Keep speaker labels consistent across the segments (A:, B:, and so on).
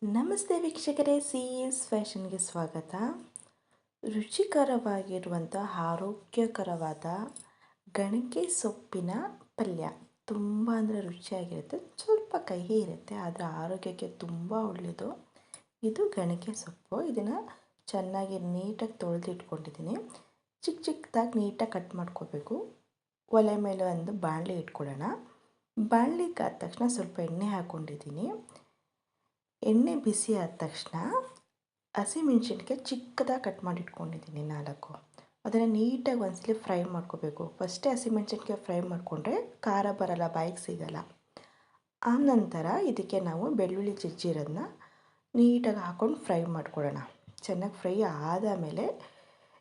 A: ನಮಸ್ತೆ ವೀಕ್ಷಕರೇ, C S ಫ್ಯಾಷನ್ಗೆ ಸ್ವಾಗತ. ರುಚಿಕರವಾಗಿರುವಂಥ ಆರೋಗ್ಯಕರವಾದ ಗಣಕೆ ಸೊಪ್ಪಿನ ಪಲ್ಯ ತುಂಬ ಅಂದರೆ ರುಚಿಯಾಗಿರುತ್ತೆ. ಸ್ವಲ್ಪ ಕಹಿ ಇರುತ್ತೆ, ಆದರೆ ಆರೋಗ್ಯಕ್ಕೆ ತುಂಬ ಒಳ್ಳೆಯದು. ಇದು ಗಣಕೆ ಸೊಪ್ಪು. ಇದನ್ನು ಚೆನ್ನಾಗಿ ನೀಟಾಗಿ ತೊಳೆದಿಟ್ಕೊಂಡಿದ್ದೀನಿ. ಚಿಕ್ಕ ಚಿಕ್ಕದಾಗಿ ನೀಟಾಗಿ ಕಟ್ ಮಾಡ್ಕೋಬೇಕು. ಒಲೆ ಮೇಲೆ ಒಂದು ಬಾಣಲಿ ಇಟ್ಕೊಳ್ಳೋಣ. ಬಾಣಲಿಗೆ ಆದ ತಕ್ಷಣ ಸ್ವಲ್ಪ ಎಣ್ಣೆ ಹಾಕ್ಕೊಂಡಿದ್ದೀನಿ. ಎಣ್ಣೆ ಬಿಸಿ ಆದ ತಕ್ಷಣ ಹಸಿಮೆಣ್ಸಿನ್ಕಾಯಿ ಚಿಕ್ಕದಾಗಿ ಕಟ್ ಮಾಡಿ ಇಟ್ಕೊಂಡಿದ್ದೀನಿ 4. ಅದನ್ನು ನೀಟಾಗಿ ಒಂದ್ಸಲಿ ಫ್ರೈ ಮಾಡ್ಕೋಬೇಕು. ಫಸ್ಟೇ ಹಸಿಮೆಣ್ಸಿನ್ಕಾಯಿ ಫ್ರೈ ಮಾಡಿಕೊಂಡ್ರೆ ಖಾರ ಬರಲ್ಲ, ಬಾಯಿಗೆ ಸಿಗಲ್ಲ. ಆನಂತರ ಇದಕ್ಕೆ ನಾವು ಬೆಳ್ಳುಳ್ಳಿ ಜಜ್ಜಿರೋದನ್ನ ನೀಟಾಗಿ ಹಾಕ್ಕೊಂಡು ಫ್ರೈ ಮಾಡ್ಕೊಳ್ಳೋಣ. ಚೆನ್ನಾಗಿ ಫ್ರೈ ಆದಮೇಲೆ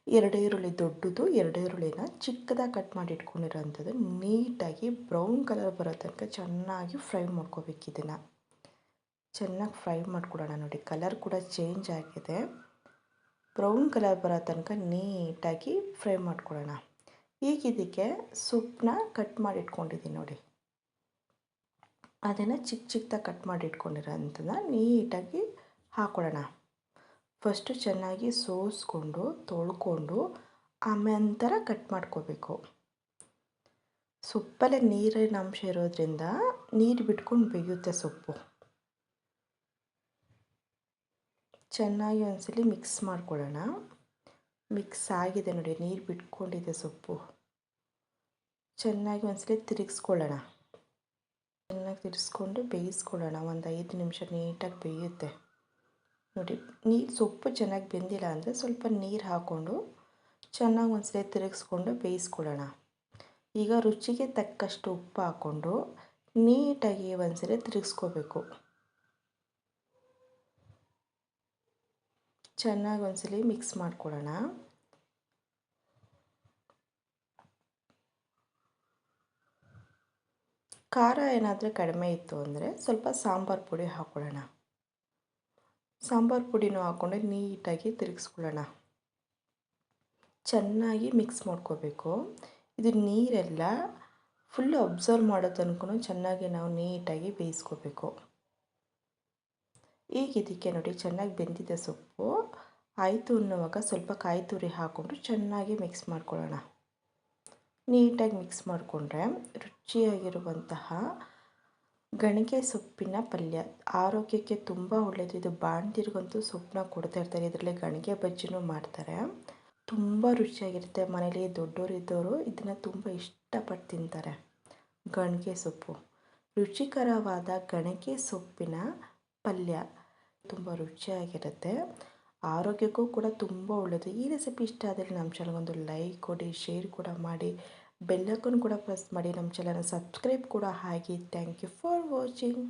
A: 2 ಈರುಳ್ಳಿ, ದೊಡ್ಡದು 2 ಈರುಳ್ಳಿನ ಚಿಕ್ಕದಾಗಿ ಕಟ್ ಮಾಡಿ ಇಟ್ಕೊಂಡಿರೋವಂಥದ್ದು ನೀಟಾಗಿ ಬ್ರೌನ್ ಕಲರ್ ಬರೋ ತನಕ ಚೆನ್ನಾಗಿ ಫ್ರೈ ಮಾಡ್ಕೋಬೇಕು. ಇದನ್ನು ಚೆನ್ನಾಗಿ ಫ್ರೈ ಮಾಡ್ಕೊಳ್ಳೋಣ. ನೋಡಿ, ಕಲರ್ ಕೂಡ ಚೇಂಜ್ ಆಗಿದೆ. ಬ್ರೌನ್ ಕಲರ್ ಬರೋ ತನಕ ನೀಟಾಗಿ ಫ್ರೈ ಮಾಡ್ಕೊಳ್ಳೋಣ. ಈಗ ಇದಕ್ಕೆ ಸೊಪ್ಪನ್ನ ಕಟ್ ಮಾಡಿ ಇಟ್ಕೊಂಡಿದ್ದೀನಿ ನೋಡಿ, ಅದನ್ನು ಚಿಕ್ಕ ಚಿಕ್ಕದಾಗಿ ಕಟ್ ಮಾಡಿ ಇಟ್ಕೊಂಡಿರೋ ಅಂಥದ್ದನ್ನ ನೀಟಾಗಿ ಹಾಕ್ಕೊಳ್ಳೋಣ. ಫಸ್ಟು ಚೆನ್ನಾಗಿ ಸೋಸ್ಕೊಂಡು ತೊಳ್ಕೊಂಡು ಆಮೇಲೆ ಕಟ್ ಮಾಡ್ಕೋಬೇಕು. ಸೊಪ್ಪಲ್ಲೇ ನೀರಿನ ಅಂಶ ಇರೋದ್ರಿಂದ ನೀರು ಬಿಟ್ಕೊಂಡು ಬೇಯುತ್ತೆ ಸೊಪ್ಪು. ಚೆನ್ನಾಗಿ ಒಂದ್ಸಲಿ ಮಿಕ್ಸ್ ಮಾಡ್ಕೊಳ್ಳೋಣ. ಮಿಕ್ಸ್ ಆಗಿದೆ ನೋಡಿ, ನೀರು ಬಿಟ್ಕೊಂಡಿದೆ ಸೊಪ್ಪು. ಚೆನ್ನಾಗಿ ಒಂದ್ಸಲಿ ತಿರುಗಿಸ್ಕೊಳ್ಳೋಣ. ಚೆನ್ನಾಗಿ ತಿರ್ಗಿಸ್ಕೊಂಡು ಬೇಯಿಸ್ಕೊಳ್ಳೋಣ. ಒಂದು 5 ನಿಮಿಷ ನೀಟಾಗಿ ಬೇಯುತ್ತೆ ನೋಡಿ. ಸೊಪ್ಪು ಚೆನ್ನಾಗಿ ಬೆಂದಿಲ್ಲ ಅಂದರೆ ಸ್ವಲ್ಪ ನೀರು ಹಾಕ್ಕೊಂಡು ಚೆನ್ನಾಗಿ ಒಂದ್ಸಲಿ ತಿರುಗಿಸ್ಕೊಂಡು ಬೇಯಿಸ್ಕೊಳ್ಳೋಣ. ಈಗ ರುಚಿಗೆ ತಕ್ಕಷ್ಟು ಉಪ್ಪು ಹಾಕ್ಕೊಂಡು ನೀಟಾಗಿ ಒಂದ್ಸಲಿ ತಿರುಗಿಸ್ಕೋಬೇಕು. ಚೆನ್ನಾಗಿ ಒಂದ್ಸಲಿ ಮಿಕ್ಸ್ ಮಾಡ್ಕೊಳ್ಳೋಣ. ಖಾರ ಏನಾದರೂ ಕಡಿಮೆ ಇತ್ತು ಅಂದರೆ ಸ್ವಲ್ಪ ಸಾಂಬಾರು ಪುಡಿ ಹಾಕ್ಕೊಳ್ಳೋಣ. ಸಾಂಬಾರು ಪುಡಿನೂ ಹಾಕ್ಕೊಂಡು ನೀಟಾಗಿ ತಿರುಗಿಸ್ಕೊಳ್ಳೋಣ. ಚೆನ್ನಾಗಿ ಮಿಕ್ಸ್ ಮಾಡ್ಕೋಬೇಕು. ಇದು ನೀರೆಲ್ಲ ಫುಲ್ಲು ಅಬ್ಸರ್ವ್ ಮಾಡೋ ತನಕ ಚೆನ್ನಾಗಿ ನಾವು ನೀಟಾಗಿ ಬೇಯಿಸ್ಕೋಬೇಕು. ಈಗ ಇದಕ್ಕೆ ನೋಡಿ ಚೆನ್ನಾಗಿ ಬೆಂದಿದೆ ಸೊಪ್ಪು. ಆಯಿತು ಅನ್ನುವಾಗ ಸ್ವಲ್ಪ ಕಾಯಿ ತುರಿ ಹಾಕ್ಕೊಂಡು ಚೆನ್ನಾಗಿ ಮಿಕ್ಸ್ ಮಾಡ್ಕೊಳ್ಳೋಣ. ನೀಟಾಗಿ ಮಿಕ್ಸ್ ಮಾಡಿಕೊಂಡ್ರೆ ರುಚಿಯಾಗಿರುವಂತಹ ಗಣಕೆ ಸೊಪ್ಪಿನ ಪಲ್ಯ ಆರೋಗ್ಯಕ್ಕೆ ತುಂಬ ಒಳ್ಳೆಯದು. ಇದು ಬಾಣಂತಿರಿಗಂತೂ ಸೊಪ್ಪನ್ನ ಕೊಡ್ತಾ ಇರ್ತಾರೆ. ಇದರಲ್ಲಿ ಗಣಕೆ ಬಜ್ಜಿನೂ ಮಾಡ್ತಾರೆ. ತುಂಬ ರುಚಿಯಾಗಿರುತ್ತೆ. ಮನೇಲಿ ದೊಡ್ಡೋರಿದ್ದವರು ಇದನ್ನು ತುಂಬ ಇಷ್ಟಪಟ್ಟು ತಿಂತಾರೆ. ಗಣಕೆ ಸೊಪ್ಪು, ರುಚಿಕರವಾದ ಗಣಕೆ ಸೊಪ್ಪಿನ ಪಲ್ಯ ತುಂಬ ರುಚಿಯಾಗಿರುತ್ತೆ. ಆರೋಗ್ಯಕ್ಕೂ ಕೂಡ ತುಂಬ ಒಳ್ಳೆಯದು. ಈ ರೆಸಿಪಿ ಇಷ್ಟ ಆದರೆ ನಮ್ಮ ಚಾನಲ್ಗೊಂದು ಲೈಕ್ ಕೊಡಿ, ಶೇರ್ ಕೂಡ ಮಾಡಿ, ಬೆಲ್ಲಕ್ಕನ್ನು ಕೂಡ ಪ್ರೆಸ್ ಮಾಡಿ. ನಮ್ಮ ಚಾನಲ್ನ ಸಬ್ಸ್ಕ್ರೈಬ್ ಕೂಡ ಆಗಿ. Thank you for watching.